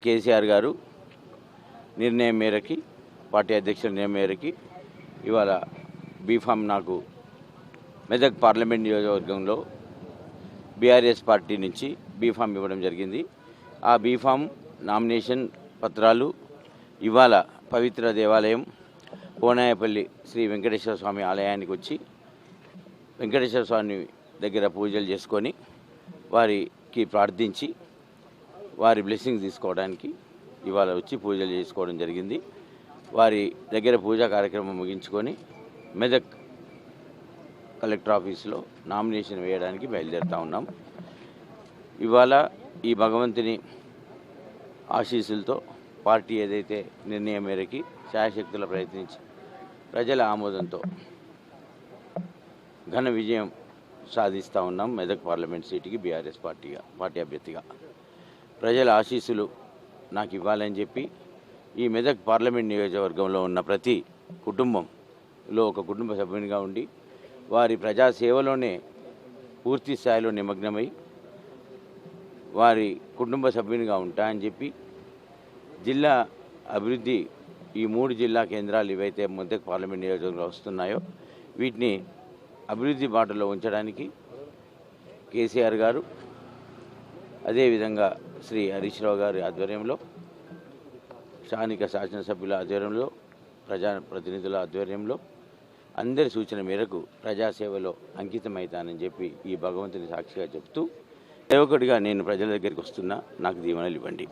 కేసీఆర్ గారు నిర్ణయం మేరకి, పార్టీ అధ్యక్షుల నిర్ణయం మేరకి ఇవాళ బీఫామ్ నాకు మెదక్ పార్లమెంట్ నియోజకవర్గంలో బీఆర్ఎస్ పార్టీ నుంచి బీఫామ్ ఇవ్వడం జరిగింది. ఆ బీఫామ్ నామినేషన్ పత్రాలు ఇవాళ పవిత్ర దేవాలయం కోనాయపల్లి శ్రీ వెంకటేశ్వర స్వామి ఆలయానికి వచ్చి వెంకటేశ్వర స్వామి దగ్గర పూజలు చేసుకొని వారికి ప్రార్థించి వారి బ్లెస్సింగ్ తీసుకోవడానికి ఇవాళ వచ్చి పూజలు చేసుకోవడం జరిగింది. వారి దగ్గర పూజా కార్యక్రమం ముగించుకొని మెదక్ కలెక్టర్ ఆఫీసులో నామినేషన్ వేయడానికి బయలుదేరుతూ ఉన్నాం. ఇవాళ ఈ భగవంతుని ఆశీస్సులతో పార్టీ ఏదైతే నిర్ణయం మేరకి శాయశక్తుల ప్రయత్నించి ప్రజల ఆమోదంతో ఘన విజయం సాధిస్తూ ఉన్నాం. మెదక్ పార్లమెంట్ సీటుకి బీఆర్ఎస్ పార్టీ అభ్యర్థిగా ప్రజల ఆశీస్సులు నాకు ఇవ్వాలని చెప్పి ఈ మెదక్ పార్లమెంట్ నియోజకవర్గంలో ఉన్న ప్రతి కుటుంబంలో ఒక కుటుంబ సభ్యునిగా ఉండి వారి ప్రజాసేవలోనే పూర్తి స్థాయిలో నిమగ్నమై వారి కుటుంబ సభ్యునిగా ఉంటా అని చెప్పి జిల్లా అభివృద్ధి ఈ 3 జిల్లా కేంద్రాలు ఏవైతే మెదక్ పార్లమెంట్ నియోజకవర్గంలో వస్తున్నాయో వీటిని అభివృద్ధి బాటలో ఉంచడానికి కేసీఆర్ గారు అదేవిధంగా శ్రీ హరీష్ రావు గారి ఆధ్వర్యంలో స్థానిక శాసనసభ్యుల ఆధ్వర్యంలో ప్రజాప్రతినిధుల ఆధ్వర్యంలో అందరి సూచన మేరకు ప్రజాసేవలో అంకితమవుతానని చెప్పి ఈ భగవంతుని సాక్షిగా చెప్తూ సేవకుడిగా నేను ప్రజల దగ్గరికి వస్తున్నా, నాకు దీవెనలు ఇవ్వండి.